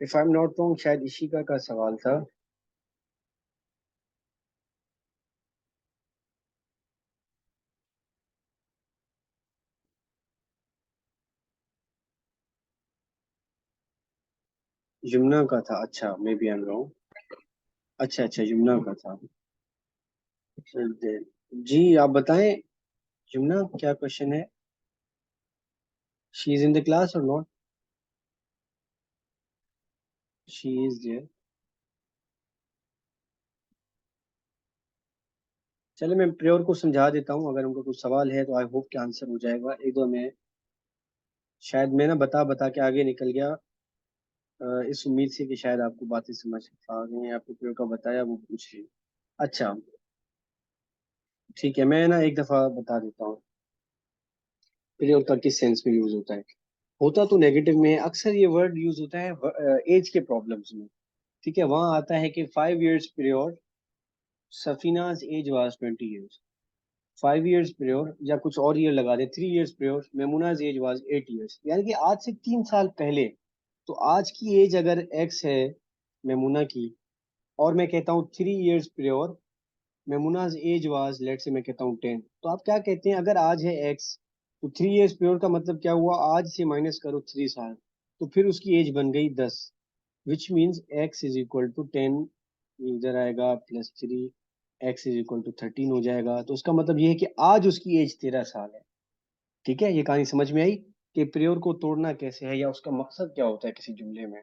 If I am not wrong शायद इशिका का सवाल था। यमुना का था, अच्छा maybe I am wrong. अच्छा अच्छा, यमुना का था। जी आप बताएं, यमुना क्या क्वेश्चन है? She is in the class or not? She is there. चलो मैं प्रियोर को समझा देता हूँ, अगर उनको कुछ सवाल है तो आई होप कि आंसर हो जाएगा एक दो में। शायद मैं ना बता बता के आगे निकल गया, इस उम्मीद से कि शायद आपको बातें समझ आ गई, आपको प्रियोर का बताया वो पूछ रही। अच्छा ठीक है, मैं ना एक दफा बता देता हूँ प्रियोर का किस सेंस में यूज होता है। होता तो नेगेटिव में है, अक्सर ये वर्ड यूज होता है एज के प्रॉब्लम्स में। ठीक है, वहां आता है कि 5 years prior, Safinaz's age was 20 years। 5 years prior, या कुछ और ईयर लगा दे, 3 years prior, Memuna's age was 8 years, यानी कि आज से 3 साल पहले। तो आज की एज अगर एक्स है मेमुना की, और मैं कहता हूँ 3 years prior, Memuna's age was let say मैं कहता हूँ 10, तो आप क्या कहते हैं अगर आज है एक्स, तो 3 years प्रियोर का मतलब क्या हुआ, आज से माइनस करो 3 साल, तो फिर उसकी एज बन गई 10। Which means x is equal to 10, इधर आएगा +3, एक्स इज इक्वल टू 13 हो जाएगा। तो उसका मतलब ये है कि आज उसकी एज 13 साल है। ठीक है, ये कहानी समझ में आई कि प्रियोर को तोड़ना कैसे है, या उसका मकसद क्या होता है किसी जुमले में।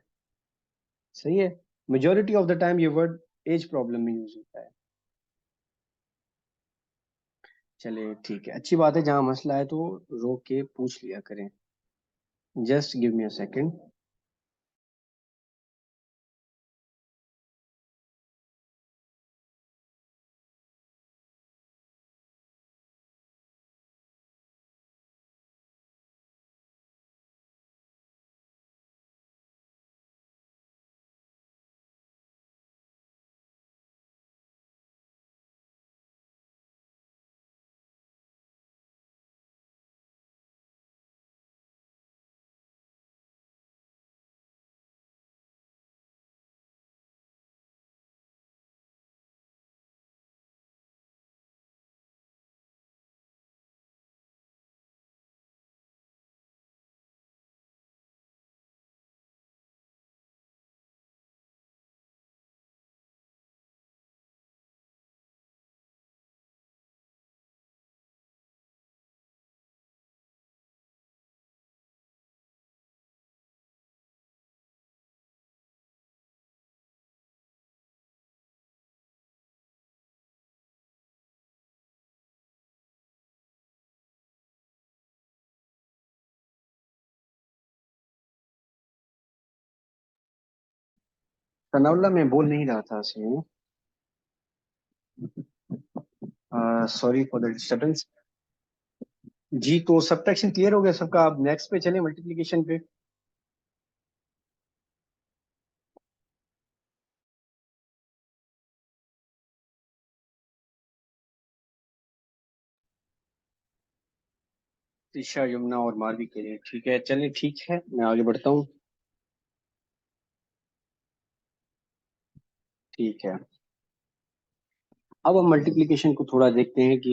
सही है। मेजोरिटी ऑफ द टाइम ये वर्ड एज प्रॉब्लम में यूज होता है। चलिए ठीक है, अच्छी बात है, जहाँ मसला है तो रोक के पूछ लिया करें। Just give me a second. Sanaullah मैं बोल नहीं रहा था से, सॉरी फॉर द डिस्टरबेंस। जी तो सबट्रैक्शन क्लियर हो गया सबका, अब नेक्स्ट पे चले मल्टीप्लिकेशन पे। ईशा यमुना और मारवी के लिए, ठीक है चलिए, ठीक है मैं आगे बढ़ता हूँ। ठीक है, अब हम मल्टीप्लिकेशन को थोड़ा देखते हैं कि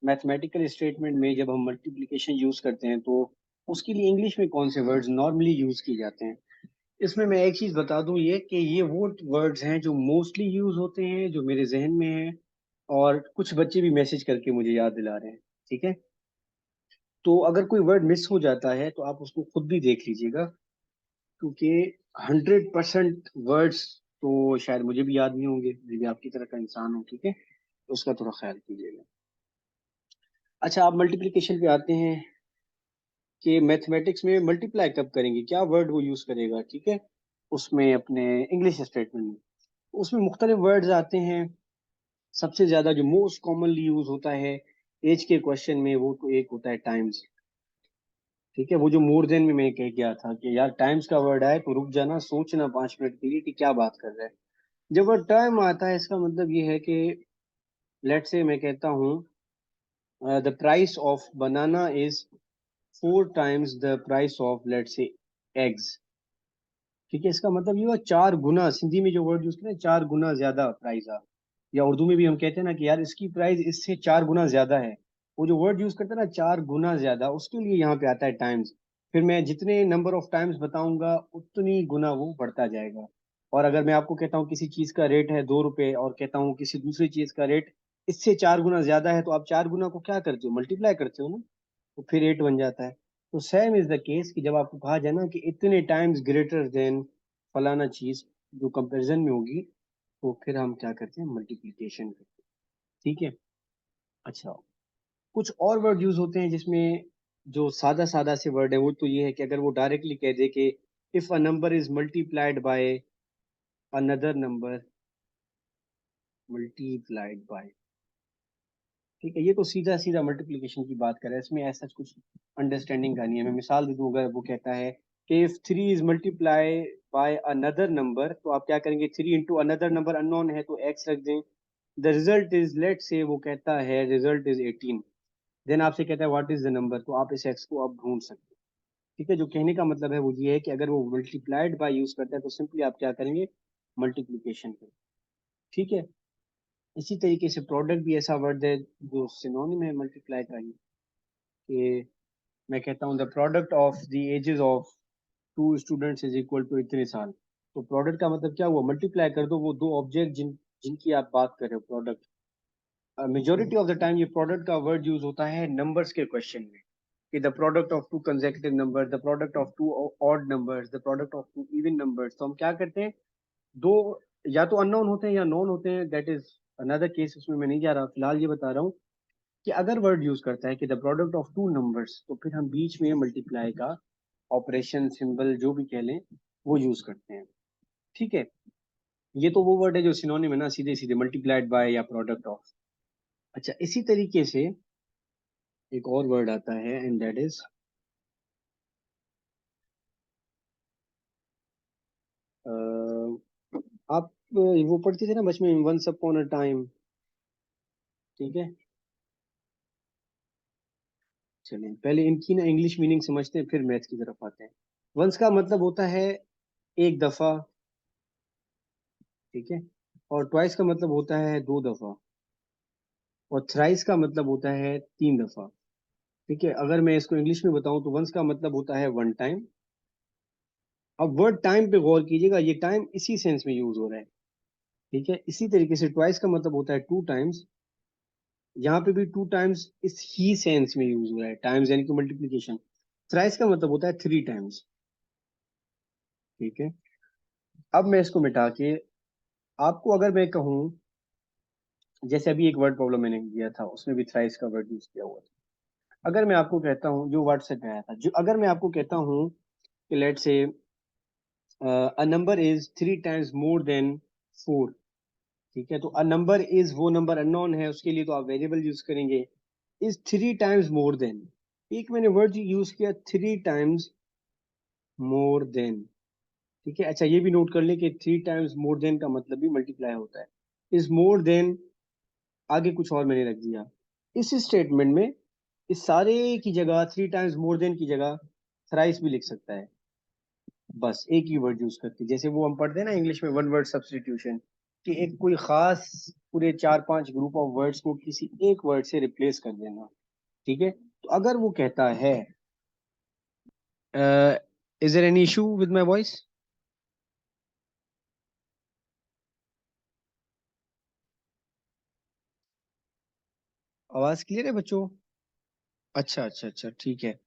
मैथमेटिकल स्टेटमेंट में जब हम मल्टीप्लिकेशन यूज करते हैं तो उसके लिए इंग्लिश में कौन से वर्ड्स नॉर्मली यूज किए जाते हैं। इसमें मैं एक चीज बता दूं, ये कि ये वो वर्ड्स हैं जो मोस्टली यूज होते हैं, जो मेरे जहन में है, और कुछ बच्चे भी मैसेज करके मुझे याद दिला रहे हैं। ठीक है, तो अगर कोई वर्ड मिस हो जाता है तो आप उसको खुद भी देख लीजिएगा, क्योंकि 100% वर्ड्स तो शायद मुझे भी याद नहीं होंगे, मैं भी आपकी तरह का इंसान हूँ। ठीक है, तो उसका थोड़ा ख्याल कीजिएगा। अच्छा, आप मल्टीप्लिकेशन पे आते हैं कि मैथमेटिक्स में मल्टीप्लाई कब करेंगे, क्या वर्ड वो यूज करेगा। ठीक है, उसमें अपने इंग्लिश स्टेटमेंट में उसमें मुख्तलिफ वर्ड्स आते हैं। सबसे ज्यादा जो मोस्ट कॉमनली यूज होता है एज के क्वेश्चन में, वो तो एक होता है टाइम्स। ठीक है, वो जो मोर देन में मैं कह गया था कि यार टाइम्स का वर्ड आए तो रुक जाना, सोचना 5 मिनट के लिए कि क्या बात कर रहा है। जब वर्ड टाइम आता है इसका मतलब ये है कि लेट से मैं कहता हूँ the price of banana is 4 times the price of let say eggs. ठीक है, इसका मतलब ये हुआ 4 गुना, सिंधी में जो वर्ड यूज करते हैं 4 गुना ज्यादा प्राइस आ, या उर्दू में भी हम कहते हैं ना कि यार इसकी प्राइस इससे 4 गुना ज्यादा है। वो जो वर्ड यूज करते हैं ना 4 गुना ज्यादा, उसके लिए यहाँ पे आता है टाइम्स। फिर मैं जितने नंबर ऑफ टाइम्स बताऊंगा उतनी गुना वो बढ़ता जाएगा। और अगर मैं आपको कहता हूँ किसी चीज का रेट है 2 रुपए, और कहता हूँ किसी दूसरी चीज का रेट इससे 4 गुना ज्यादा है, तो आप 4 गुना को क्या करते हो, मल्टीप्लाई करते हो ना, तो फिर 8 बन जाता है। तो सेम इज द केस कि जब आपको कहा जाए ना कि इतने टाइम्स ग्रेटर देन फलाना चीज जो कंपैरिजन में होगी, तो फिर हम क्या करते हैं, मल्टीप्लिकेशन करते हैं। ठीक है। अच्छा, कुछ और वर्ड यूज होते हैं जिसमें जो सादा सादा से वर्ड है, वो तो ये है कि अगर वो डायरेक्टली कह दे कि if a number is multiplied by another number multiplied by, ठीक है, ये तो सीधा सीधा मल्टीप्लिकेशन की बात कर रहा है, इसमें ऐसा कुछ अंडरस्टैंडिंग का नहीं है। मैं मिसाल दे दूं, अगर वो कहता है कि if 3 is multiply by another number, तो आप क्या करेंगे, 3 इंटू अनदर नंबर अननोन है तो एक्स रख दें। द रिजल्ट इज, लेट से वो कहता है रिजल्ट इज 18, देन आपसे कहता है व्हाट इज द नंबर, तो आप इस एक्स को आप ढूंढ सकते हैं। ठीक है, जो कहने का मतलब है वो ये है कि अगर वो मल्टीप्लाइड बाय यूज करता है तो सिंपली आप क्या करेंगे, मल्टीप्लिकेशन करें। ठीक है। इसी तरीके से प्रोडक्ट भी ऐसा वर्ड है जो सिनोनिम है मल्टीप्लाई का ही, कि मैं कहता हूँ the product of the ages of 2 students is equal to इतने साल। तो प्रोडक्ट का मतलब क्या हुआ, मल्टीप्लाई कर दो वो दो ऑब्जेक्ट जिनकी आप बात कर रहे हो, product. Majority of the time ये प्रोडक्ट का वर्ड यूज होता है नंबर्स के क्वेश्चन में, कि the product of 2 consecutive number, the product of 2 odd numbers, the product of 2 even numbers. तो हम क्या करते हैं, दो या तो अननोन होते हैं या नोन होते हैं, दैट इज अनदर केस, उसमें मैं नहीं जा रहा, फिलहाल ये बता रहा हूँ कि अगर वर्ड यूज करता है कि द प्रोडक्ट ऑफ 2 नंबर्स, तो फिर हम बीच में मल्टीप्लाई का ऑपरेशन सिंबल जो भी कह लें वो यूज करते हैं। ठीक है। ये तो वो वर्ड है जो सिनोनिम है ना, सीधे सीधे मल्टीप्लाइड बाय या प्रोडक्ट ऑफ। अच्छा, इसी तरीके से एक और वर्ड आता है एंड दैट इज, आप वो पढ़ते थे ना बचपन में, वंस अपॉन अ टाइम। ठीक है। चलिए पहले इनकी ना इंग्लिश मीनिंग समझते हैं, फिर मैथ की तरफ आते हैं। वंस का मतलब होता है एक दफा। ठीक है। और ट्वाइस का मतलब होता है 2 दफा। और थ्राइस का मतलब होता है 3 दफा। ठीक है। अगर मैं इसको इंग्लिश में बताऊं तो वंस का मतलब होता है 1 टाइम। अब वर्ड टाइम पे गौर कीजिएगा, ये टाइम इसी सेंस में यूज हो रहा है। ठीक है। इसी तरीके से ट्वाइस का मतलब होता है 2 टाइम्स। यहाँ पे भी 2 टाइम्स इस ही सेंस में यूज हो रहा है, टाइम्स यानी कि मल्टीप्लीकेशन। थ्राइस का मतलब होता है 3 टाइम्स। ठीक है। अब मैं इसको मिटा के आपको अगर मैं कहूँ, जैसे अभी एक वर्ड प्रॉब्लम मैंने दिया था उसमें भी थ्राइस का वर्ड यूज किया हुआ था। अगर मैं आपको कहता हूँ, जो व्हाट्सएप में आया था, जो अगर मैं आपको कहता हूँ कि लेट से a number is 3 times more then 4। ठीक है। तो अ नंबर इज, वो नंबर अननोन है, उसके लिए तो आप वेरिएबल यूज करेंगे, इज 3 टाइम्स मोर देन। एक मैंने वर्ड यूज किया 3 टाइम्स मोर देन। ठीक है। अच्छा, ये भी नोट कर ले कि 3 टाइम्स मोर देन का मतलब भी मल्टीप्लाई होता है। इज मोर देन, आगे कुछ और मैंने रख दिया। इस स्टेटमेंट में इस सारे की जगह 3 टाइम्स मोर देन की जगह थ्राइस भी लिख सकता है, बस एक ही वर्ड यूज करके, जैसे वो हम पढ़ते हैं ना इंग्लिश में वन वर्ड सब्स्टिट्यूशन, कि एक कोई खास पूरे 4-5 ग्रुप ऑफ वर्ड्स को किसी एक वर्ड से रिप्लेस कर देना। ठीक है। तो अगर वो कहता है, is there any issue with my voice? आवाज क्लियर है बच्चों? अच्छा अच्छा अच्छा, ठीक है।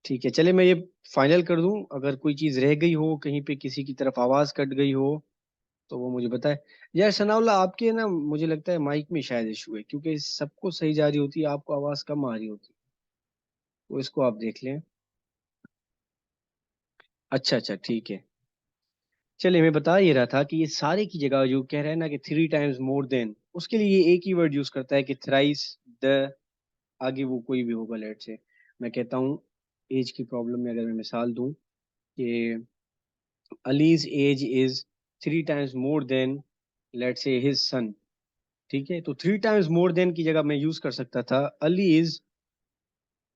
ठीक है, चले मैं ये फाइनल कर दूं, अगर कोई चीज रह गई हो कहीं पे, किसी की तरफ आवाज कट गई हो तो वो मुझे बताए। यार सनाउल्ला, आपके ना मुझे लगता है माइक में शायद इशू है, क्योंकि सबको सही जा रही होती है, आपको आवाज कम आ रही होती है, तो इसको आप देख लें। अच्छा अच्छा, ठीक है। चलिए, मैं बता ये रहा था कि ये सारे की जगह जो कह रहे हैं ना कि 3 टाइम्स मोर देन, उसके लिए ये एक ही वर्ड यूज करता है कि थ्राइस द, आगे वो कोई भी होगा, लेट से मैं कहता हूँ एज की प्रॉब्लम में अगर मैं मिसाल दूं कि Ali's age is 3 times more than, let say his son. ठीक है। तो 3 टाइम्स मोर देन की जगह मैं यूज कर सकता था Ali is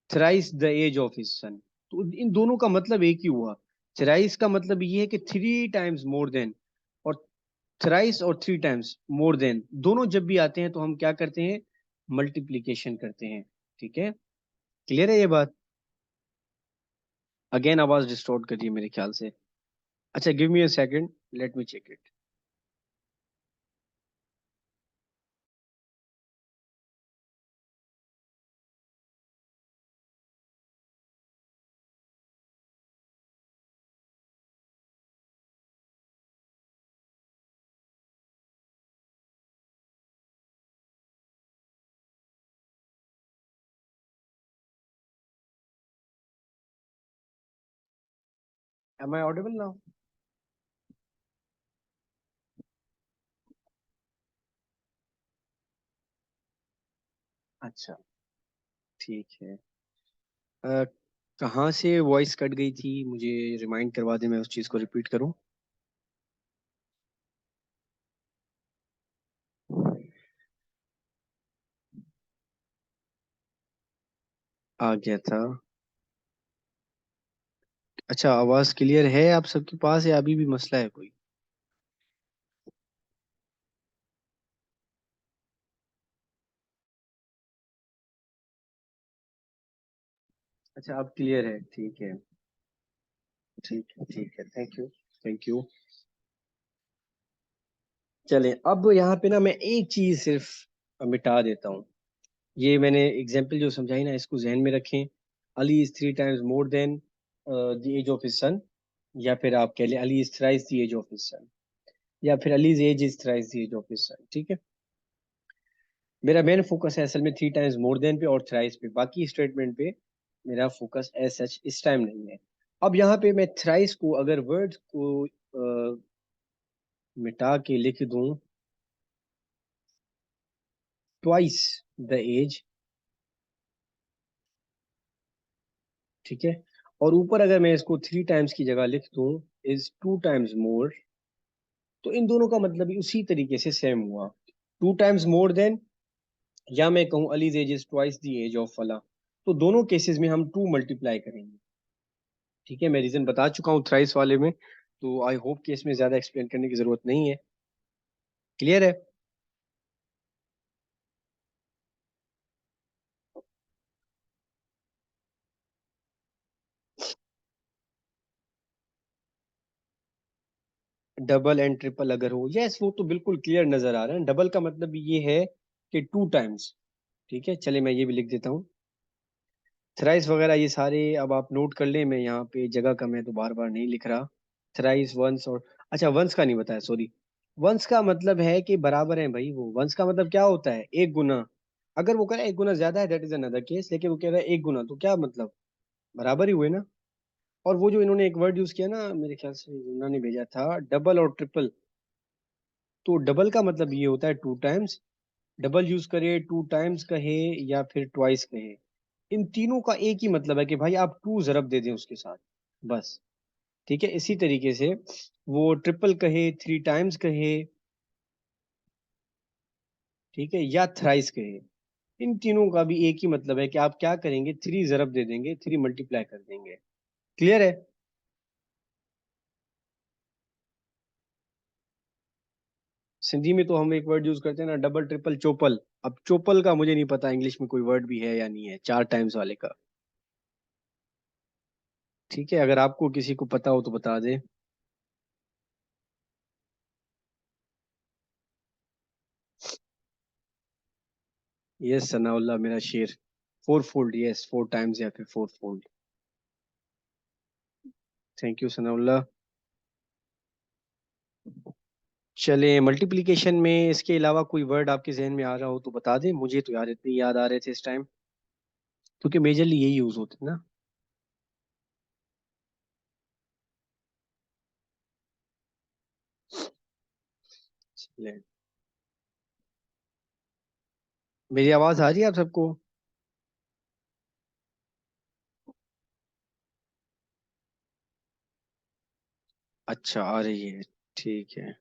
thrice the age of his son. तो इन दोनों का मतलब एक ही हुआ, थ्राइस का मतलब ये है कि 3 टाइम्स मोर देन, और थ्राइस और 3 टाइम्स मोर देन दोनों जब भी आते हैं तो हम क्या करते हैं, मल्टीप्लीकेशन करते हैं। ठीक है, क्लियर है ये बात? अगेन आवाज डिस्टॉर्ट कर रही है मेरे ख्याल से। अच्छा, give me a second, let me check it. Am I audible now? अच्छा, ठीक है। अ, कहाँ से वॉइस कट गई थी, मुझे रिमाइंड करवा दे, मैं उस चीज को रिपीट करूं। आ गया था। अच्छा, आवाज क्लियर है आप सबके पास या अभी भी मसला है कोई? अच्छा, अब क्लियर है, ठीक है। ठीक है, ठीक है, थैंक यू। Thank you. चले, अब यहाँ पे ना मैं एक चीज सिर्फ मिटा देता हूँ। ये मैंने एग्जाम्पल जो समझाई ना, इसको जहन में रखें। Ali is 3 times more than the age of his son, या फिर आप कह लें Ali is thrice the age of his son, या फिर Ali's age is thrice the age of his son. ठीक है, मेरा मेन फोकस है असल में 3 टाइम्स मोर देन पे और थ्राइस पे, बाकी स्टेटमेंट पे मेरा फोकस एज सच इस टाइम नहीं है। अब यहाँ पे मैं थ्राइस को अगर वर्ड को मिटा के लिख दूं, ट्वाइस द एज। ठीक है, और ऊपर अगर मैं इसको 3 टाइम्स की जगह लिख दूं, इज 2 टाइम्स मोर, तो इन दोनों का मतलब भी उसी तरीके से सेम हुआ। 2 टाइम्स मोर देन, या मैं कहूँ Ali's age is twice the age of फला, तो दोनों केसेस में हम 2 मल्टीप्लाई करेंगे। ठीक है, मैं रीजन बता चुका हूँ थ्राइस वाले में, तो आई होप कि इसमें ज्यादा एक्सप्लेन करने की जरूरत नहीं है। क्लियर है? डबल एंड ट्रिपल अगर हो, यस, वो तो बिल्कुल क्लियर नजर आ रहा है। डबल का मतलब ये है कि 2 टाइम्स। ठीक है, चले मैं ये भी लिख देता हूँ। थ्राइस वगैरह ये सारे अब आप नोट कर लें, मैं यहाँ पे जगह कम है तो बार बार नहीं लिख रहा। थ्राइस, वंस, और अच्छा वंस का नहीं बताया, सॉरी। वंस का मतलब है कि बराबर है भाई, वो वंस का मतलब क्या होता है, एक गुना। अगर वो कह रहा है एक गुना ज्यादा है, दैट इज अनदर केस, लेकिन वो कह रहा है एक गुना, तो क्या मतलब, बराबर ही हुए ना। और वो जो इन्होंने एक वर्ड यूज किया ना, मेरे ख्याल से उन्होंने भेजा था डबल और ट्रिपल, तो डबल का मतलब ये होता है 2 टाइम्स। डबल यूज करे, 2 टाइम्स कहे, या फिर ट्वाइस कहे, इन तीनों का एक ही मतलब है कि भाई आप 2 जरब दे दें उसके साथ, बस। ठीक है, इसी तरीके से वो ट्रिपल कहे, 3 टाइम्स कहे, ठीक है, या थ्राइस कहे, इन तीनों का भी एक ही मतलब है कि आप क्या करेंगे, 3 जरब दे देंगे, 3 मल्टीप्लाई कर देंगे। क्लियर है? सिंधी में तो हम एक वर्ड यूज करते हैं ना, डबल ट्रिपल चोपल। अब चोपल का मुझे नहीं पता इंग्लिश में कोई वर्ड भी है या नहीं है, 4 टाइम्स वाले का। ठीक है, अगर आपको किसी को पता हो तो बता दे। यस सनाउल्लाह मेरा शेर। 4 फोल्ड, यस, 4 टाइम्स या फिर 4 फोल्ड। Thank you Sanaullah. चले, मल्टीप्लिकेशन में इसके अलावा कोई वर्ड आपके जहन में आ रहा हो तो बता दें, मुझे तो यार इतने याद आ रहे थे इस टाइम, क्योंकि मेजरली यही यूज होते हैं ना। चले, मेरी आवाज आ रही है आप सबको? अच्छा, आ रही है, ठीक है।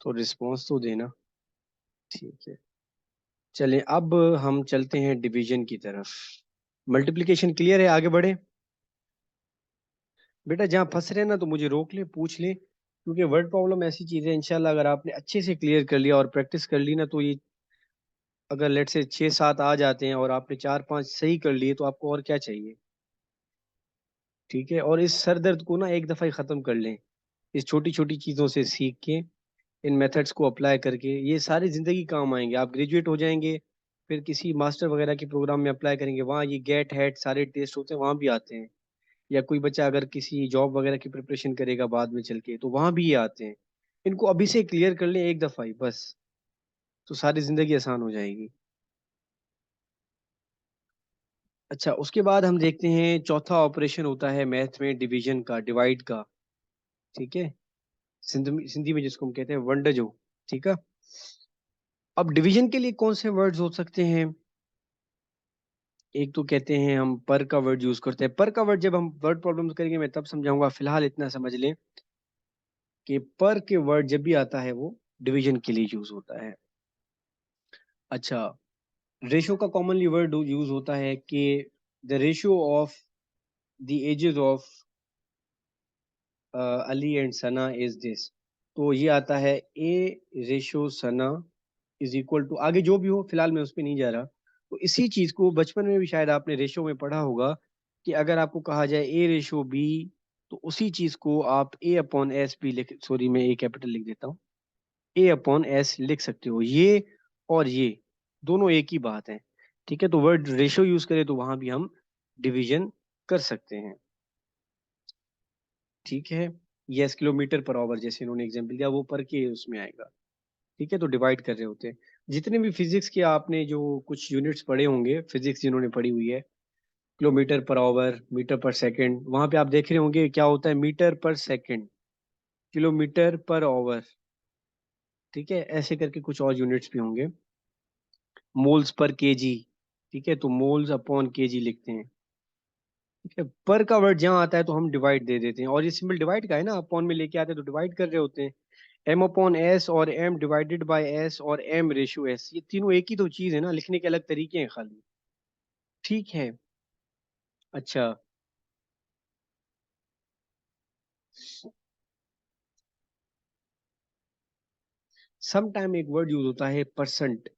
तो रिस्पॉन्स तो देना। ठीक है, चले अब हम चलते हैं डिवीजन की तरफ। मल्टीप्लिकेशन क्लियर है, आगे बढ़े। बेटा जहाँ फंस रहे हैं ना तो मुझे रोक ले, पूछ ले, क्योंकि वर्ड प्रॉब्लम ऐसी चीज है, इंशाल्लाह अगर आपने अच्छे से क्लियर कर लिया और प्रैक्टिस कर ली ना, तो ये अगर लेट से 6-7 आ जाते हैं और आपने 4-5 सही कर लिए तो आपको और क्या चाहिए। ठीक है, और इस सर दर्द को ना एक दफा ही खत्म कर लें, इस छोटी छोटी चीजों से सीख के, इन मेथड्स को अप्लाई करके ये सारी जिंदगी काम आएंगे। आप ग्रेजुएट हो जाएंगे, फिर किसी मास्टर वगैरह के प्रोग्राम में अप्लाई करेंगे, वहाँ ये गेट हेट सारे टेस्ट होते हैं, वहाँ भी आते हैं। या कोई बच्चा अगर किसी जॉब वगैरह की प्रिपरेशन करेगा बाद में चल के, तो वहाँ भी ये आते हैं। इनको अभी से क्लियर कर लें एक दफा ही बस, तो सारी जिंदगी आसान हो जाएगी। अच्छा, उसके बाद हम देखते हैं चौथा ऑपरेशन होता है मैथ में डिवीजन का, डिवाइड का। ठीक है, सिंधी में जिसको हम कहते हैं वंडर जो। ठीक है, अब डिवीजन के लिए कौन से वर्ड्स हो सकते हैं। एक तो कहते हैं हम पर का वर्ड यूज करते हैं। पर का वर्ड जब हम वर्ड प्रॉब्लम्स करेंगे मैं तब समझाऊंगा, फिलहाल इतना समझ लें कि पर के वर्ड जब भी आता है वो डिवीजन के लिए यूज होता है। अच्छा, रेशो का कॉमनली वर्ड यूज होता है कि the ratio of the ages of Ali and Sana is this. तो ये आता है a ratio Sana is equal to, आगे जो भी हो फिलहाल मैं उस पर नहीं जा रहा। तो इसी चीज को बचपन में भी शायद आपने रेशो में पढ़ा होगा कि अगर आपको कहा जाए ए रेशो बी, तो उसी चीज को आप ए अपॉन एस भी लिख, सॉरी मैं ए कैपिटल लिख देता हूँ, ए अपॉन एस लिख सकते हो। ये और ये दोनों एक ही बात है। ठीक है, तो वर्ड रेशो यूज करें तो वहां भी हम डिवीजन कर सकते हैं। ठीक है, यस किलोमीटर पर आवर जैसे इन्होंने एग्जाम्पल दिया वो पर के उसमें आएगा। ठीक है, तो डिवाइड कर रहे होते हैं। जितने भी फिजिक्स के आपने जो कुछ यूनिट्स पढ़े होंगे, फिजिक्स जिन्होंने पढ़ी हुई है, किलोमीटर पर आवर, मीटर पर सेकंड, वहां पे आप देख रहे होंगे क्या होता है, मीटर पर सेकंड, किलोमीटर पर आवर। ठीक है, ऐसे करके कुछ और यूनिट्स भी होंगे, मोल्स पर केजी। ठीक है, तो मोल्स अपॉन केजी लिखते हैं। ठीक है, पर का वर्ड जहाँ आता है तो हम डिवाइड दे देते हैं, और ये सिंबल डिवाइड का है ना, अपॉन में लेके आते हैं तो डिवाइड कर रहे होते हैं। एम अपॉन एस और एम डिवाइडेड बाय एस और एम रेशियो एस, ये तीनों एक ही तो चीज है ना, लिखने के अलग तरीके हैं खाली। ठीक है। अच्छा, सम टाइम एक वर्ड यूज होता है परसेंट।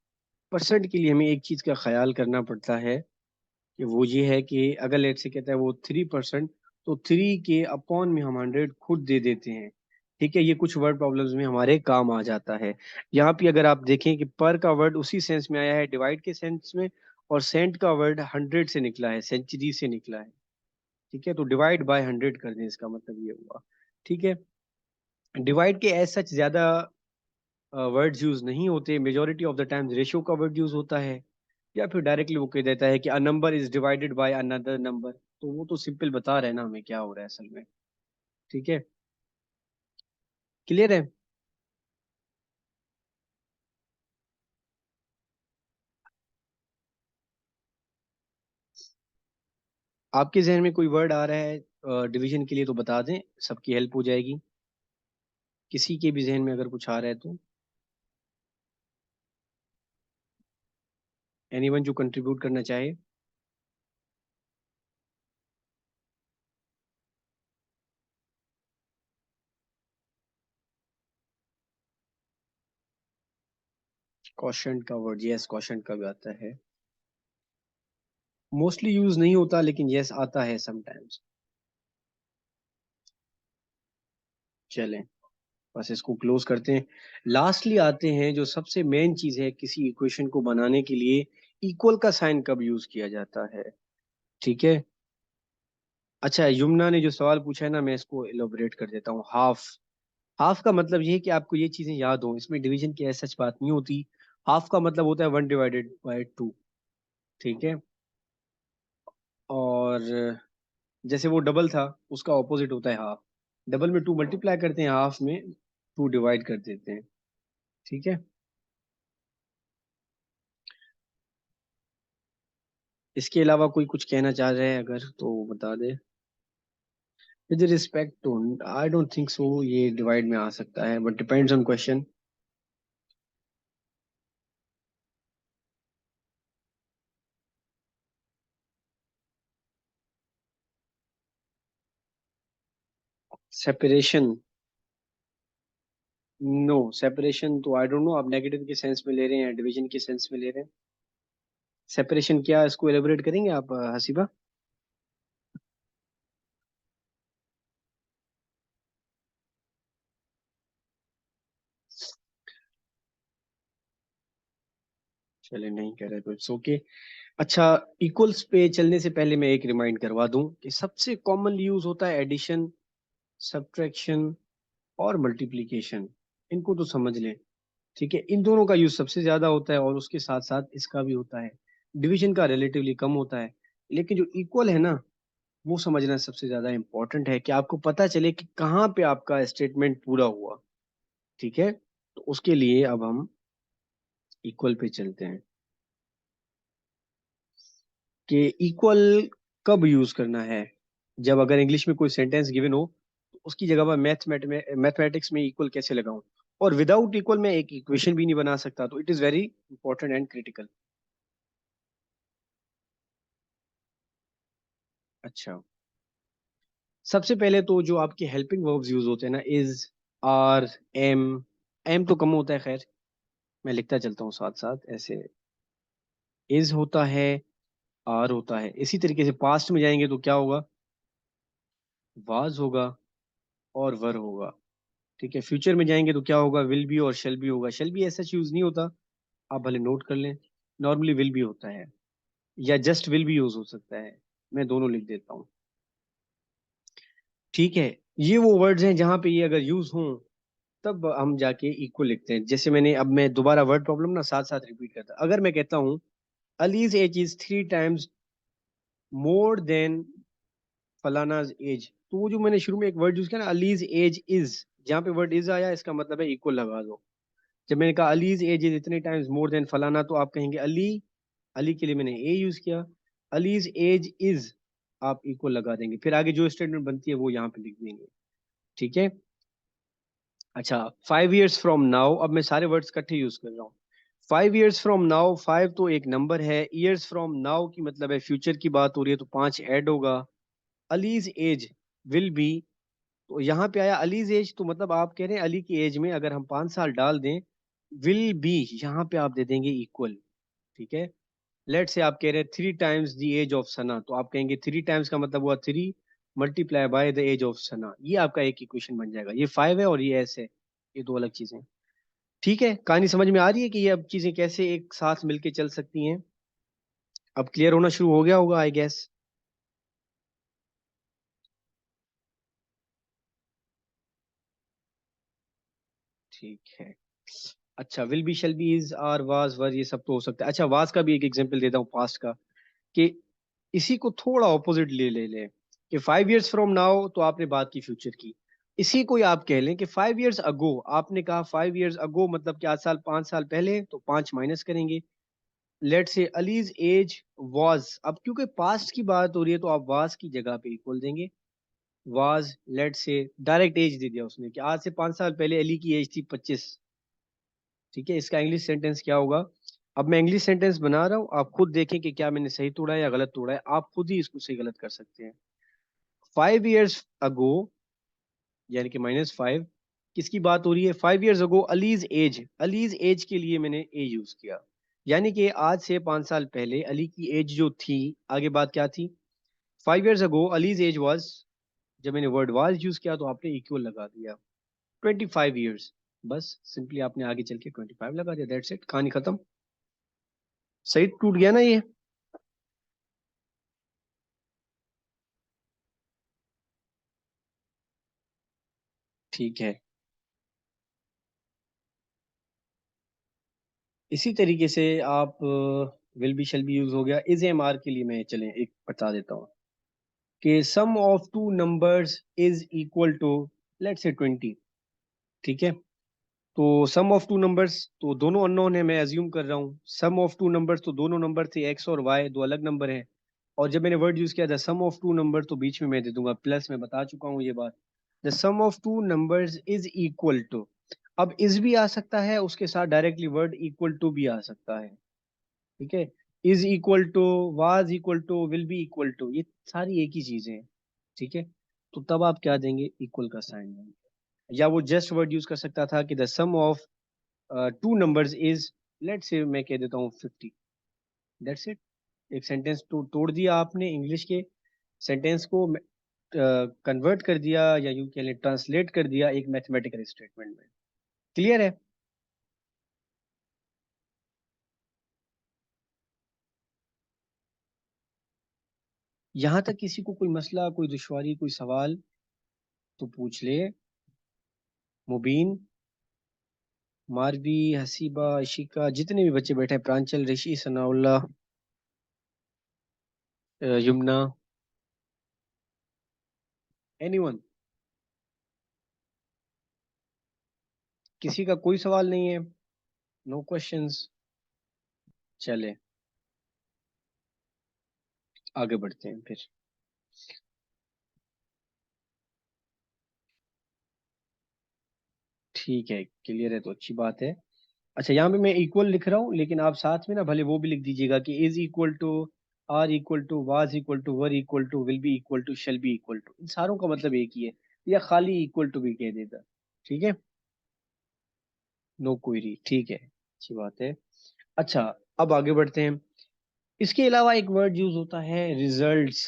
परसेंट के लिए हमें एक चीज का ख्याल करना पड़ता है कि वो ये है कि अगर लेट से कहता है वो 3%, तो 3 के अपॉन में हम 100 खुद दे देते हैं। ठीक है, ये कुछ वर्ड प्रॉब्लम्स में हमारे काम आ जाता है। यहाँ पे अगर आप देखें कि पर का वर्ड उसी सेंस में आया है, डिवाइड के सेंस में, और सेंट का वर्ड 100 से निकला है, सेंचुरी से निकला है। ठीक है, तो डिवाइड बाय 100 कर दें, इसका मतलब ये हुआ। ठीक है, डिवाइड के एज सच ज्यादा वर्ड्स यूज नहीं होते, majority of the times ratio का वर्ड यूज होता है, या फिर डायरेक्टली वो कह देता है कि a number is divided by another number. तो वो तो सिंपल बता रहे हैं ना हमें क्या हो रहा है असल में। ठीक है, क्लियर है। आपके जहन में कोई वर्ड आ रहा है डिवीजन के लिए तो बता दें, सबकी हेल्प हो जाएगी। किसी के भी जहन में अगर कुछ आ रहा है तो, एनीवन जो कंट्रीब्यूट करना चाहे। क्वेश्चन का वर्ड, यस क्वेश्चन का भी आता है, मोस्टली यूज नहीं होता लेकिन यस आता है समटाइम्स। चलें, बस इसको क्लोज करते हैं। लास्टली आते हैं जो सबसे मेन चीज है किसी इक्वेशन को बनाने के लिए, इक्वल का साइन कब यूज किया जाता है। ठीक है। अच्छा, यमुना ने जो सवाल पूछा है ना, मैं इसको एलोबरेट कर देता हूँ। हाफ, हाफ का मतलब ये है कि आपको ये चीजें याद हो, इसमें डिवीजन की ऐसी सच बात नहीं होती। हाफ का मतलब होता है 1/2। ठीक है, और जैसे वो डबल था, उसका ऑपोजिट होता है हाफ। डबल में 2 मल्टीप्लाई करते हैं, हाफ में 2 डिवाइड कर देते हैं। ठीक है, इसके अलावा कोई कुछ कहना चाह रहे हैं अगर तो बता दे। With respect to, I don't think so ये डिवाइड में आ सकता है, but depends on question. Separation, no separation तो आई डोंट नो, आप नेगेटिव के सेंस में ले रहे हैं, डिवीजन के सेंस में ले रहे हैं। सेपरेशन क्या, इसको एलेबोरेट करेंगे आप हसीबा? चले नहीं कह रहे तो इट्स ओके। अच्छा, इक्वल्स पे चलने से पहले मैं एक रिमाइंड करवा दूं कि सबसे कॉमन यूज होता है एडिशन, सब्ट्रैक्शन और मल्टीप्लिकेशन। इनको तो समझ लें, ठीक है। इन दोनों का यूज सबसे ज्यादा होता है और उसके साथ साथ इसका भी होता है। डिवीजन का रिलेटिवली कम होता है। लेकिन जो इक्वल है ना, वो समझना सबसे ज्यादा इंपॉर्टेंट है कि आपको पता चले कि कहाँ पे आपका स्टेटमेंट पूरा हुआ। ठीक है, तो उसके लिए अब हम इक्वल पे चलते हैं कि इक्वल कब यूज करना है। जब अगर इंग्लिश में कोई सेंटेंस गिवन हो तो उसकी जगह पर मैथमेटिक्स में इक्वल कैसे लगाऊं, और विदाउट इक्वल मैं एक इक्वेशन भी नहीं बना सकता, तो it is very important and critical. अच्छा, सबसे पहले तो जो आपके हेल्पिंग वर्ब्स यूज होते हैं ना, इज, आर, एम। एम तो कम होता है, खैर मैं लिखता चलता हूँ साथ साथ ऐसे। इज होता है, आर होता है। इसी तरीके से पास्ट में जाएंगे तो क्या होगा, वाज होगा और वर होगा। ठीक है, फ्यूचर में जाएंगे तो क्या होगा, विल बी और शेल बी होगा। शेल बी ऐसा यूज नहीं होता, आप भले नोट कर लें। नॉर्मली विल बी होता है, या जस्ट विल भी यूज हो सकता है। मैं दोनों लिख देता हूँ। ठीक है, ये वो वर्ड्स हैं जहां पे ये अगर यूज हों तब हम जाके इक्वल लिखते हैं। जैसे मैंने, अब मैं दोबारा वर्ड प्रॉब्लम ना साथ साथ रिपीट करता, अगर मैं कहता हूँ Ali's age is 3 times more than फलानाज एज, तो वो जो मैंने शुरू में एक वर्ड यूज किया ना, अलीज एज इज, जहाँ पे वर्ड इज आया इसका मतलब है इक्वल लगा दो। जब मैंने कहा अलीज एज इज इतने टाइम्स मोर देन फलाना, तो आप कहेंगे अली, अली के लिए मैंने ए यूज किया, अलीज एज इज, आप इक्वल लगा देंगे, फिर आगे जो स्टेटमेंट बनती है वो यहाँ पे लिख देंगे। ठीक है। अच्छा, 5 years फ्रॉम नाउ, अब मैं सारे वर्ड्स इकट्ठे यूज कर रहा हूँ। 5 years फ्रॉम नाउ, फाइव तो एक नंबर है, ईयर्स फ्रॉम नाउ की मतलब है फ्यूचर की बात हो रही है, तो 5 ऐड होगा। अलीज एज विल बी, तो यहाँ पे आया अलीज एज, तो मतलब आप कह रहे हैं अली की एज में अगर हम 5 साल डाल दें, विल बी यहाँ पे आप दे देंगे इक्वल। ठीक है। लेट से आप कह रहे हैं 3 times the age of Sana, तो आप कहेंगे 3 times का मतलब हुआ 3 multiply by the age of Sana, ये आपका एक इक्वेशन बन जाएगा। ये 5 है और ये एस है, ये दो अलग चीजें हैं। ठीक है, कहानी समझ में आ रही है कि ये अब चीजें कैसे एक साथ मिलके चल सकती हैं। अब क्लियर होना शुरू हो गया होगा आई गेस। ठीक है। अच्छा, will be, shall be, is, are, was, were, ये सब तो हो सकता है। अच्छा, वाज का भी एक एग्जांपल देता हूँ पास्ट का, कि इसी को थोड़ा ऑपोजिट ले ले कि 5 years फ्रॉम नाउ, तो आपने बात की फ्यूचर की। इसी को ही आप कह लें कि 5 years अगो, आपने कहा 5 years अगो मतलब कि आज साल 5 साल पहले, तो 5 माइनस करेंगे। Late say Ali's age was, अब क्योंकि पास्ट की बात हो रही है तो आप वाज की जगह पे इक्वल देंगे। वाज, लेट से डायरेक्ट एज दे दिया उसने कि आज से 5 साल पहले अली की एज थी 25। ठीक है, इसका इंग्लिश सेंटेंस क्या होगा। अब मैं इंग्लिश सेंटेंस बना रहा हूँ, आप खुद देखें कि क्या मैंने सही तोड़ा है या गलत तोड़ा है, आप खुद ही इसको सही गलत कर सकते हैं। 5 years अगो, यानी कि -5, किसकी बात हो रही है, 5 years ago Ali's as, allies as के लिए मैंने ए यूज किया, यानी कि आज से 5 साल पहले अली की एज जो थी, आगे बात क्या थी, 5 years ago Ali's age was, जब मैंने वर्ड वाज यूज किया तो आपने इक्वल लगा दिया। 25 years, बस सिंपली आपने आगे चल के 25 लगा दिया, दैट्स इट, कहानी खत्म। सही टूट गया ना ये। ठीक है, इसी तरीके से आप, will be shall B use हो गया। इज एम आर के लिए मैं चलें एक बता देता हूँ कि sum of two numbers is equal to, let's say 20। ठीक है, तो सम ऑफ टू नंबर्स तो दोनों अननोन है, मैं अज्यूम कर रहा हूँ। सम ऑफ टू नंबर्स तो दोनों नंबर थे, एक्स और वाई, दो अलग नंबर हैं। और जब मैंने वर्ड यूज किया था सम ऑफ टू नंबर, तो बीच में मैं दे दूंगा प्लस, मैं बता चुका हूँ ये बात। The sum of two numbers is equal to, अब इज भी आ सकता है, उसके साथ डायरेक्टली वर्ड इक्वल टू भी आ सकता है। ठीक है, is equal to, was equal to, will be equal to, ये सारी एक ही चीजें हैं। ठीक है, तो तब आप क्या देंगे, इक्वल का साइन देंगे। या वो जस्ट वर्ड यूज कर सकता था कि the sum of two numbers is, let's say मैं कह देता हूँ 50, दैट्स इट। एक सेंटेंस तो तोड़ दिया आपने, इंग्लिश के सेंटेंस को कन्वर्ट कर दिया, या यूं कह लें ट्रांसलेट कर दिया एक मैथमेटिकल स्टेटमेंट में। क्लियर है? यहां तक किसी को कोई मसला, कोई दुश्वारी, कोई सवाल तो पूछ ले। मुबीन, मारवी, हसीबा, इशिका, जितने भी बच्चे बैठे हैं, प्रांचल, ऋषि, सनाउल्लाह, यमुना, एनीवन, किसी का कोई सवाल नहीं है? No questions? चले आगे बढ़ते हैं फिर। ठीक है, क्लियर है तो अच्छी बात है। अच्छा, यहाँ पे मैं इक्वल लिख रहा हूँ, लेकिन आप साथ में ना भले वो भी लिख दीजिएगा कि is equal to, are equal to, was equal to, were equal to, will be equal to, shall be equal to, इन सारों का मतलब एक ही है। या खाली इक्वल टू भी कह देगा, ठीक है। नो क्वेरी, ठीक है, अच्छी बात है। अच्छा, अब आगे बढ़ते हैं। इसके अलावा एक वर्ड यूज होता है, रिजल्ट्स।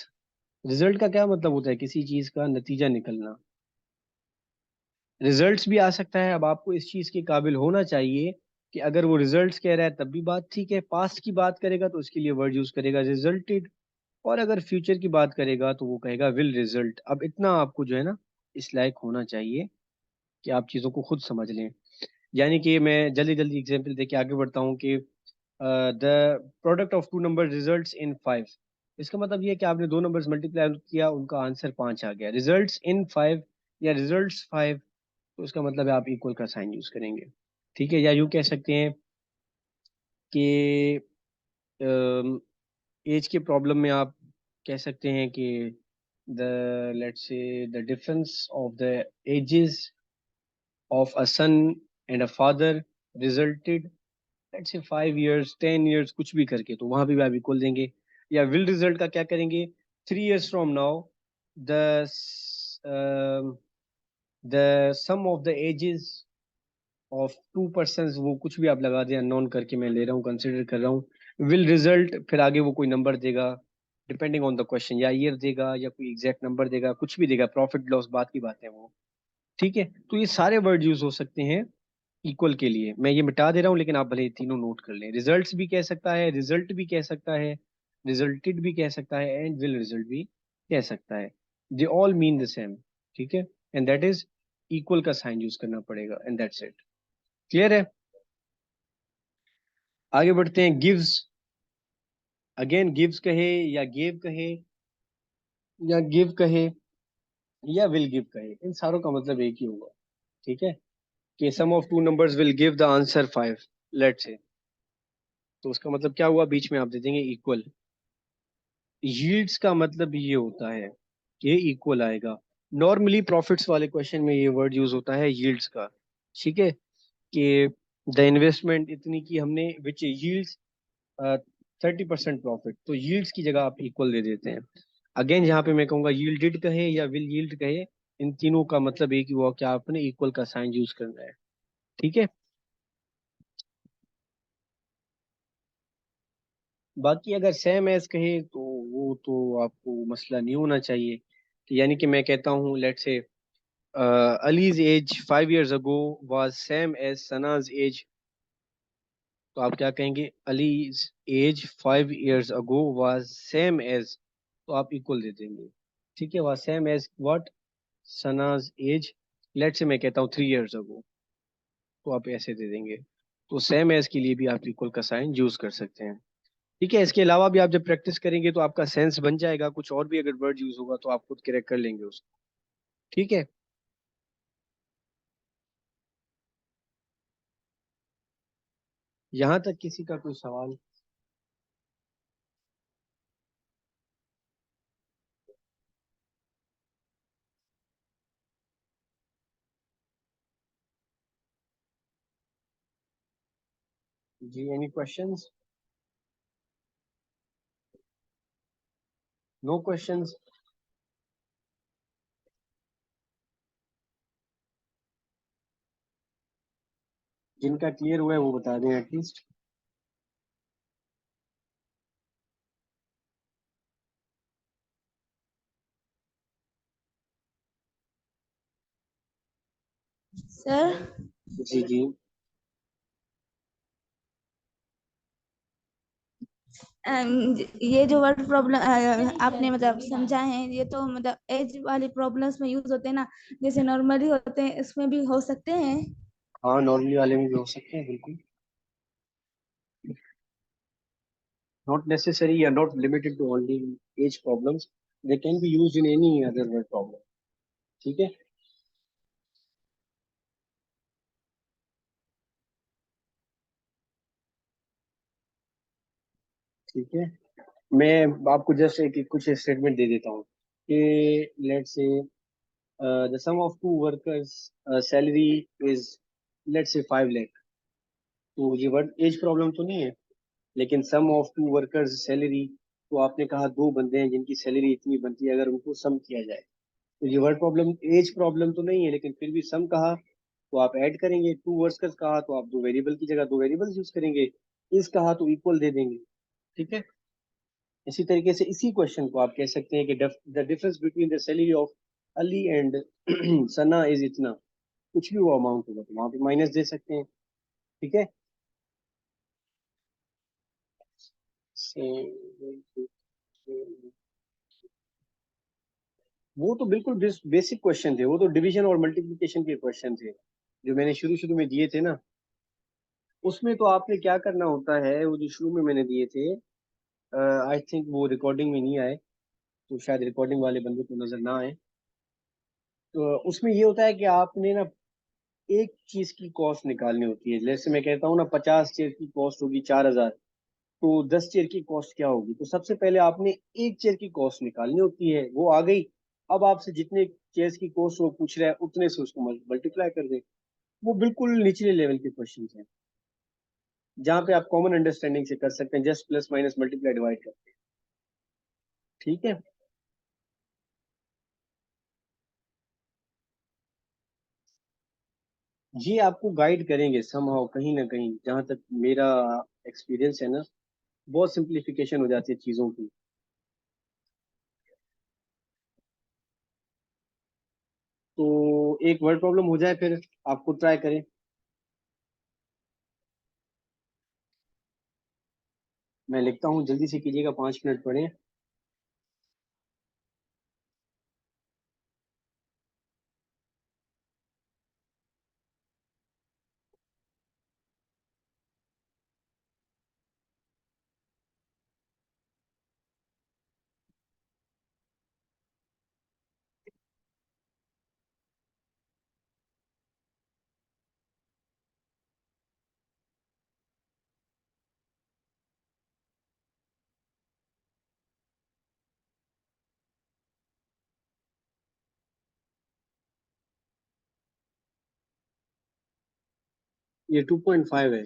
रिजल्ट का क्या मतलब होता है, किसी चीज का नतीजा निकलना। रिजल्ट्स भी आ सकता है। अब आपको इस चीज के काबिल होना चाहिए कि अगर वो रिजल्ट्स कह रहा है तब भी बात ठीक है, पास्ट की बात करेगा तो उसके लिए वर्ड यूज करेगा रिजल्टेड, और अगर फ्यूचर की बात करेगा तो वो कहेगा विल रिजल्ट। अब इतना आपको जो है ना इस लायक होना चाहिए कि आप चीज़ों को खुद समझ लें। यानी कि मैं जल्दी जल्दी एग्जांपल देके आगे बढ़ता हूँ कि the product of two number results in 5। इसका मतलब ये है कि आपने दो नंबर्स मल्टीप्लाई किया, उनका आंसर 5 आ गया, रिजल्ट्स इन 5 या रिजल्ट्स 5, तो उसका मतलब है आप इक्वल का साइन यूज करेंगे। ठीक है, या यूं कह सकते हैं कि एज के प्रॉब्लम में आप कह सकते हैं कि the let's say the difference of the ages of a son and a father resulted, let's say 5 years, 10 years, कुछ भी करके, तो वहां भी आप इक्वल देंगे। या विल रिजल्ट का क्या करेंगे, 3 years from now the the sum of the ages of two person, वो कुछ भी आप लगा दें, अननोन करके मैं ले रहा हूँ, कंसिडर कर रहा हूँ, विल रिजल्ट, फिर आगे वो कोई नंबर देगा डिपेंडिंग ऑन द क्वेश्चन, या ईयर देगा या कोई एग्जैक्ट नंबर देगा, कुछ भी देगा, प्रॉफिट लॉस बात की बात है वो। ठीक है, तो ये सारे वर्ड यूज हो सकते हैं इक्वल के लिए। मैं ये मिटा दे रहा हूँ, लेकिन आप भले ये तीनों नोट कर लें। रिजल्ट्स भी कह सकता है, रिजल्ट भी कह सकता है, रिजल्टेड भी कह सकता है, एंड विल रिजल्ट भी कह सकता है। They all mean the same, ठीक है, एंड दैट इज इक्वल का साइन यूज करना पड़ेगा, एंड दैट्स इट। क्लियर है? आगे बढ़ते हैं। गिव्स, अगेन गिव्स कहे या गेव कहे या गिव कहे या विल गिव कहे, इन सारों का मतलब एक ही होगा। ठीक है, कि sum of two numbers will give the answer 5, let say, तो उसका मतलब क्या हुआ, बीच में आप दे देंगे इक्वल। यील्ड्स का मतलब ये होता है कि इक्वल आएगा। नॉर्मली प्रॉफिट्स वाले क्वेश्चन में ये वर्ड यूज होता है यील्ड्स का। ठीक है, कि द इन्वेस्टमेंट इतनी की हमने विच यील्ड्स 30% प्रॉफिट, तो यील्ड्स की जगह आप इक्वल दे देते हैं। अगेन यहाँ पे मैं कहूंगा यील्डेड कहे या विल यील्ड कहे, इन तीनों का मतलब एक ही हुआ कि आपने इक्वल का साइन यूज करना है। ठीक है, बाकी अगर सेम एज कहे तो वो तो आपको मसला नहीं होना चाहिए। कि यानी कि मैं कहता हूँ let say Ali's age 5 years ago was same as Sana's age, तो आप क्या कहेंगे, Ali's age 5 years ago was same as, तो आप इक्वल दे देंगे। ठीक है, was same as what, Sana's age, let say मैं कहता हूँ 3 years ago, तो आप ऐसे दे देंगे। तो सेम एज के लिए भी आप इक्वल का साइन यूज कर सकते हैं। ठीक है, इसके अलावा भी आप जब प्रैक्टिस करेंगे तो आपका सेंस बन जाएगा, कुछ और भी अगर वर्ड यूज होगा तो आप खुद करेक्ट कर लेंगे उसको। ठीक है, यहाँ तक किसी का कोई सवाल? जी, एनी क्वेश्चंस? No questions? जिनका क्लियर हुआ है वो बता दें एटलीस्ट। सर, जी जी। ये जो वर्ड प्रॉब्लम आपने मतलब समझा है, ये तो मतलब एज वाली प्रॉब्लम्स में यूज होते हैं ना, जैसे नॉर्मली होते हैं इसमें भी हो सकते हैं। हाँ, नॉर्मली वाले में भी हो सकते हैं बिल्कुल। नॉट नेसेसरी या not limited to only age problems, they can be used in any other word problem. ठीक है। ठीक है। मैं आपको जस्ट एक कुछ स्टेटमेंट दे देता हूँ कि let's say the sum of two workers salary is let's say 5 lakh. तो ये वर्ड एज प्रॉब्लम तो नहीं है, लेकिन सम ऑफ टू वर्कर्स सैलरी, तो आपने कहा दो बंदे हैं जिनकी सैलरी इतनी बनती है, अगर उनको सम किया जाए तो ये वर्ड प्रॉब्लम एज प्रॉब्लम तो नहीं है, लेकिन फिर भी सम कहा तो आप ऐड करेंगे, टू वर्कर्स कहा तो आप दो वेरिएबल की जगह दो वेरिएबल्स यूज करेंगे, इस कहा तो इक्वल दे देंगे। ठीक है। इसी तरीके से इसी क्वेश्चन को आप कह सकते हैं कि the difference between the salary of Ali and Sana is इतना, कुछ भी वो अमाउंट होगा तो वहां पे माइनस दे सकते हैं। ठीक है। वो तो बिल्कुल बेसिक क्वेश्चन थे, वो तो डिवीजन और मल्टीप्लिकेशन के क्वेश्चन थे जो मैंने शुरू शुरू में दिए थे ना। उसमें तो आपने क्या करना होता है, वो जो शुरू में मैंने दिए थे, आई थिंक वो रिकॉर्डिंग में नहीं आए, तो शायद रिकॉर्डिंग वाले बंदे को नजर ना आए। तो उसमें ये होता है कि आपने ना एक चीज की कॉस्ट निकालनी होती है। जैसे मैं कहता हूँ ना, 50 चेयर की कॉस्ट होगी 4,000, तो 10 चेयर की कॉस्ट क्या होगी, तो सबसे पहले आपने एक चेयर की कॉस्ट निकालनी होती है, वो आ गई। अब आपसे जितने चेयर्स की कॉस्ट वो पूछ रहा है उतने से उसको मल्टीप्लाई कर दे। वो बिल्कुल निचले लेवल के क्वेश्चन हैं, जहाँ पे आप कॉमन अंडरस्टैंडिंग से कर सकते हैं, just plus minus multiply divide करके। ठीक है। ये आपको गाइड करेंगे समहाउ, कहीं ना कहीं, जहां तक मेरा एक्सपीरियंस है ना, बहुत सिंप्लीफिकेशन हो जाती है चीजों की। तो एक वर्ड प्रॉब्लम हो जाए फिर आप खुद ट्राई करें। मैं लिखता हूँ, जल्दी से कीजिएगा, 5 मिनट पड़े। ये 2.5 है।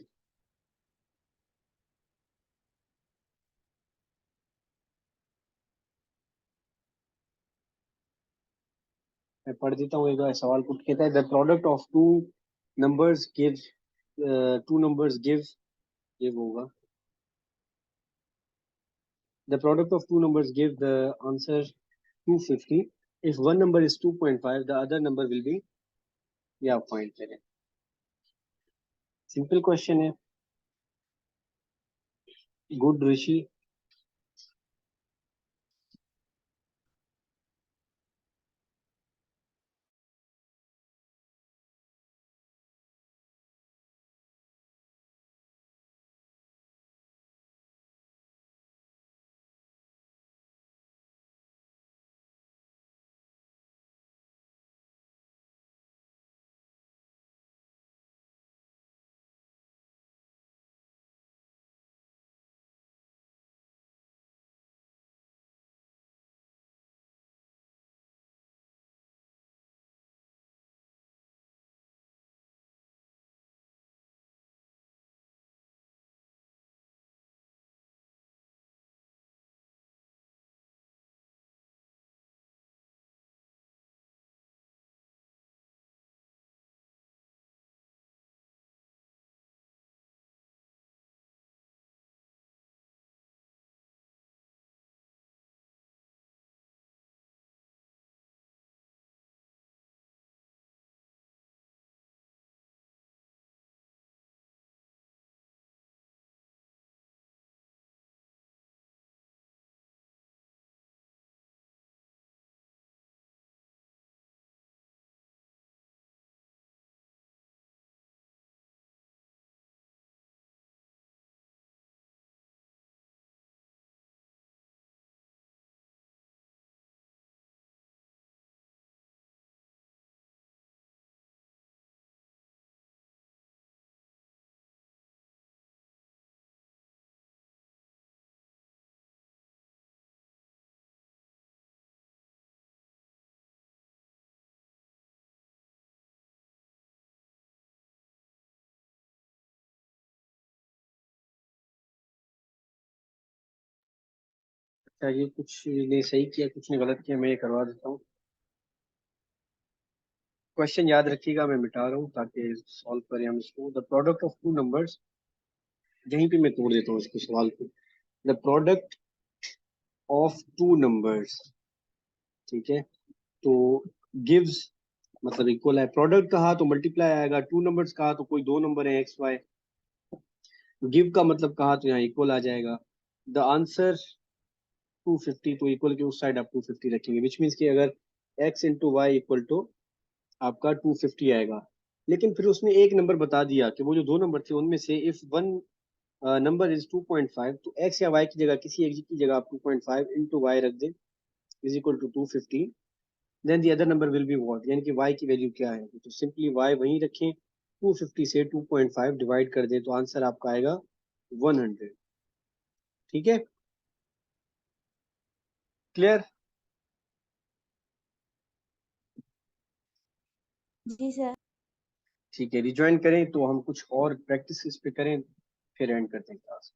मैं पढ़ देता हूँ एक बार सवाल को। कहता है the product of numbers give two numbers give, ये वो होगा, the product of two numbers give the answer 250, if one number is 2.5 the other number will B, ये आप फाइंड करें। सिंपल क्वेश्चन है। गुड ऋषि। चाहिए, कुछ ने सही किया कुछ ने गलत किया, मैं ये करवा देता हूँ। क्वेश्चन याद रखिएगा, मैं मिटा रहा हूँ ताकि सॉल्व करें हम इसको। The product of two numbers, यहीं पे मैं तोड़ देता हूँ इसको सवाल को। The product of two numbers, ठीक है, तो गिव्स मतलब इक्वल है। प्रोडक्ट कहा तो मल्टीप्लाई आएगा, टू नंबर्स कहा तो कोई दो नंबर है एक्स वाई। गिव का मतलब कहा तो यहाँ इक्वल आ जाएगा। द आंसर 250, तो इक्वल के उस साइड आप 250 रखेंगे, विच मीन्स कि अगर x into y equal to आपका 250 आएगा। लेकिन फिर उसने एक नंबर बता दिया कि वो जो दो नंबर थे उनमें से इफ वन नंबर इज 2.5, तो x या y की जगह किसी एक की जगह आप 2.5 इंटू वाई रख दें is equal to 250, then the other number will be what, यानी कि y की वैल्यू क्या है। तो सिंपली y वहीं रखें, 250 से 2.5 डिवाइड कर दें तो आंसर आपका आएगा 100। ठीक है, क्लियर? जी सर। ठीक है, रिज्वाइन करें तो हम कुछ और प्रैक्टिस इस पे करें, फिर एंड करते हैं क्लास।